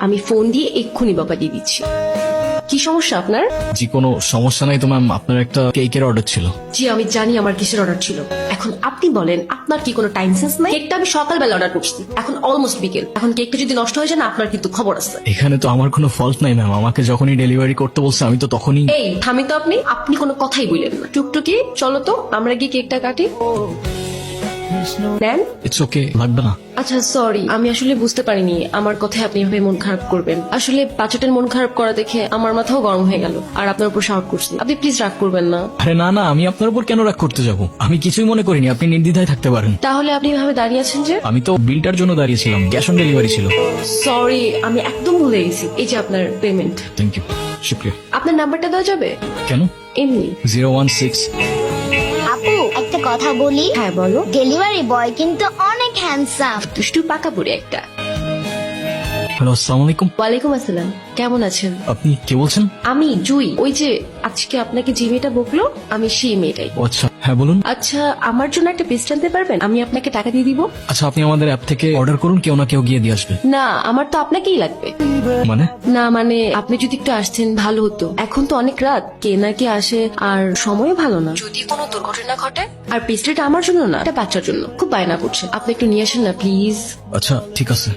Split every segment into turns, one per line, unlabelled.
আমি ফোন দিয়ে এক্ষুনি বকা দিয়ে দিচ্ছি। কি সমস্যা আপনার?
জি কোনো সমস্যা নাই তো ম্যাম, আপনার একটা কেকের অর্ডার ছিল।
জি আমি জানি আমার কিসের অর্ডার ছিল। এখন আপনি বলেন আপনার কি কোনো টাইম সেন্স নাই? কেকটা আমি সকালবেলা অর্ডার করছি, এখন অলমোস্ট বিকেল। এখন কেকটা যদি নষ্ট হয়ে যায় না, আপনার কিন্তু খবর আছে।
এখানে তো আমার কোনো ফল্ট নাই ম্যাম, আমাকে যখনই ডেলিভারি করতে বলছে আমি তো তখনই।
এই থামি তো আপনি আপনি কোনো কথাই বললেন না। টুকটুকি চলো তো আমরা গিয়ে কেকটা কাটি। নেন।
ইটস ওকে, লাগবে না।
আচ্ছা সরি, আমি আসলে বুঝতে পারিনি আমার কথায় আপনি এভাবে মন খারাপ করবেন। আসলে বাচ্চাটার মন খারাপ করা দেখে আমার মাথাও গরম হয়ে গেল, আর আপনার উপর শাউট করছি। আপনি প্লিজ রাগ করবেন না।
আরে না না, আমি আপনার উপর কেন রাগ করতে যাব? আমি কিছুই মনে করিনি, আপনি নির্দ্বিধায় থাকতে পারেন।
তাহলে আপনি এভাবে দাঁড়িয়ে আছেন যে?
আমি তো বিলটার জন্য দাঁড়িয়েছিলাম, ক্যাশ অন ডেলিভারি ছিল।
সরি, আমি একদম ভুলে গেছি। এই যে আপনার পেমেন্ট।
থ্যাংক ইউ, শুক্রিয়া।
আপনার নাম্বারটা দেওয়া যাবে?
কেন?
এমনি।
016।
আপু একটা কথা বলি।
হ্যাঁ বলো।
ডেলিভারি বয় কিন্তু অনেক হ্যান্ডসাম।
দুষ্টু পাকা বুড়ি একটা।
হ্যালো, আসসালামু আলাইকুম।
ওয়ালাইকুম আসসালাম, কেমন আছেন?
আপনি কে বলছেন?
আমি জুই। ওই যে আজকে আপনাকে যে মেয়েটা বকলো, আমি সেই মেয়েটাই।
ও আচ্ছা, হ্যাঁ বলুন।
আচ্ছা আমার জন্য একটা পেস্ট আনতে পারবেন? আমি আপনাকে টাকা দিয়ে দিব।
আচ্ছা আপনি আমাদের অ্যাপ থেকে অর্ডার করুন, কেউ না কেউ গিয়ে দিয়ে আসবে।
না আমার তো আপনাকেই লাগবে।
মানে?
না মানে আপনি যদি একটু আসতেন ভালো হতো। এখন তো অনেক রাত, কে না কে আসে, আর সময়ও ভালো না। যদি কোনো দুর্ঘটনা ঘটে। আর পেস্ট্রিটা আমার জন্য না, এটা বাচ্চার জন্য। খুব বায়না করছে, আপনি একটু নিয়ে আসেন না প্লিজ।
আচ্ছা ঠিক আছে।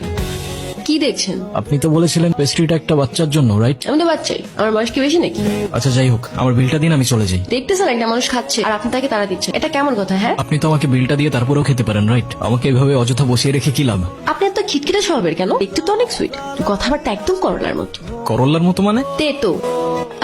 কি দেখছেন?
আপনি তো বলেছিলেন পেস্ট্রিটা একটা বাচ্চার জন্য, রাইট?
আমি তো বাচ্চাই, আমার বয়স কি বেশি নাকি?
আচ্ছা যাই হোক, আমার বিলটা দিন, আমি চলে যাই।
দেখতেছেন একটা মানুষ খাচ্ছে আর আপনি তাকে তাড়া দিচ্ছেন, এটা কেমন কথা? হ্যাঁ
আপনি তো আমাকে বিলটা দিয়ে তারপরেও খেতে পারেন, রাইট? আমাকে এভাবে অযথা বসিয়ে রেখে কি লাভ?
আপনি এত খিটখিটে স্বভাবের কেন? দেখতে তো অনেক সুইট, কথাবার্তা একদম করলার মতো।
করল্লার মতো মানে?
তো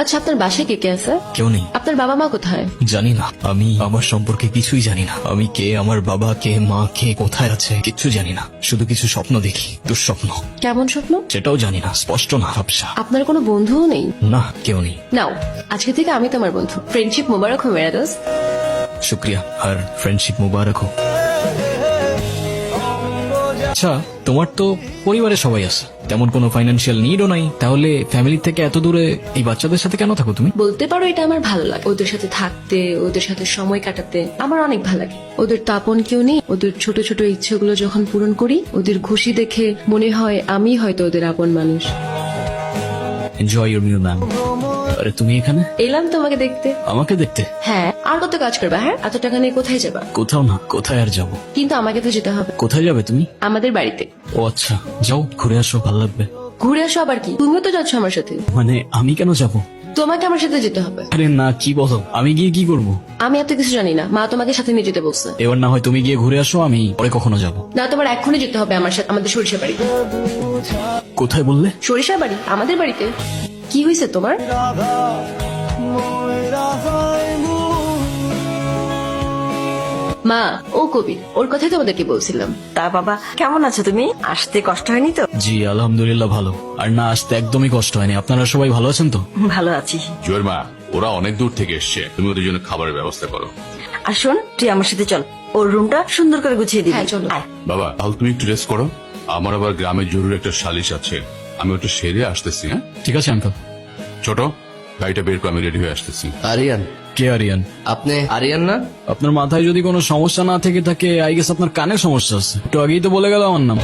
আচ্ছা আপনার বাসায় কে কে আছে?
কেউ নেই।
আপনার বাবা মা কোথায়?
জানি না, আমি আমার সম্পর্কে কিছুই জানি না। আমি কে, আমার বাবা কে, মা কে, কোথায় আছে, কিচ্ছু জানি না। শুধু কিছু স্বপ্ন দেখি, দুঃস্বপ্ন।
কেমন স্বপ্ন?
সেটাও জানি না, স্পষ্ট না, ঝাপসা।
আপনার কোনো বন্ধুও নেই?
না, কেউ নেই।
নাও আজকে থেকে আমি তোমার বন্ধু। ফ্রেন্ডশিপ মোবারক হো মেরা দোস্ত।
শুক্রিয়া, আর ফ্রেন্ডশিপ মুবারক হোক। আচ্ছা তোমার তো পরিবারে সবাই আছে, তেমন কোনো ফাইন্যান্সিয়াল নিডও নাই, তাহলে ফ্যামিলি থেকে এত দূরে এই বাচ্চাদের সাথে কেন থাকো তুমি?
বলতে পারো এটা আমার ভালো লাগে, ওদের সাথে থাকতে, ওদের সাথে সময় কাটাতে আমার অনেক ভালো লাগে। ওদের তো আপন কেউ নেই, ওদের ছোট ছোট ইচ্ছেগুলো যখন পূরণ করি, ওদের খুশি দেখে মনে হয় আমি হয়তো ওদের আপন মানুষ।
Enjoy your meal ma'am. আরে তুমি এখানে?
এলাম তোমাকে দেখতে।
আমাকে দেখতে?
হ্যাঁ, আর কত কাজ করবা? হ্যাঁ, এত টাকা নিয়ে কোথায় যাবা?
কোথাও না, কোথায় আর যাবো?
কিন্তু আমাকে তো যেতে হবে।
কোথায় যাবে তুমি?
আমাদের বাড়িতে।
ও আচ্ছা, যাও ঘুরে আসো, ভালো লাগবে।
ঘুরে আসো আবার কি? তুমিও তো যাচ্ছ আমার সাথে।
মানে আমি কেন যাবো?
তোমাকে আমার সাথে যেতে হবে।
আরে না, কি বলো, আমি গিয়ে কি করব?
আমি এত কিছু জানি না, মা তোমাকে সাথে নিয়ে যেতে বলছে।
এবার না হয় তুমি গিয়ে ঘুরে আসো, আমি পরে কখনো যাব।
না তোমার এক্ষুনি যেতে হবে আমার সাথে, আমাদের সরিষা বাড়ি।
কোথায় বললে?
সরিষা বাড়ি, আমাদের বাড়িতে। কি হয়েছে তোমার? মা, ও কবির, ওর কথাই তোমাদেরকে বলছিলাম।
তা বাবা কেমন আছো তুমি? আসতে কষ্ট হয়নি তো?
জি আলহামদুলিল্লাহ ভালো, আর না আসতে একদমই কষ্ট হয়নি। আপনারা সবাই ভালো আছেন তো?
ভালো আছি।
জুয়ের মা, ওরা অনেক দূর থেকে এসছে, তুমি ওদের জন্য খাবারের ব্যবস্থা করো।
আর শোন, তুই আমার সাথে চল, ওর রুমটা সুন্দর করে গুছিয়ে দিবি।
হ্যাঁ, চলো।
আয়।
বাবা তাহলে তুমি একটু রেস্ট করো, আমার আবার গ্রামে জরুরি একটা সালিশ আছে, আমি ওটা সেরে আসতেছি। হ্যাঁ
ঠিক আছে আঙ্কেল।
ছোট, গাড়িটা বের করে আমি রেডি হয়ে আসতেছি।
আরিয়ান,
কে আরিয়ান?
আপনি আরিয়ান না?
আপনার মাথায় যদি কোনো সমস্যা না থেকে থাকে, আই গেস আপনার কানে সমস্যা আছে। একটু আগেই তো বলে গেল আমার নাম।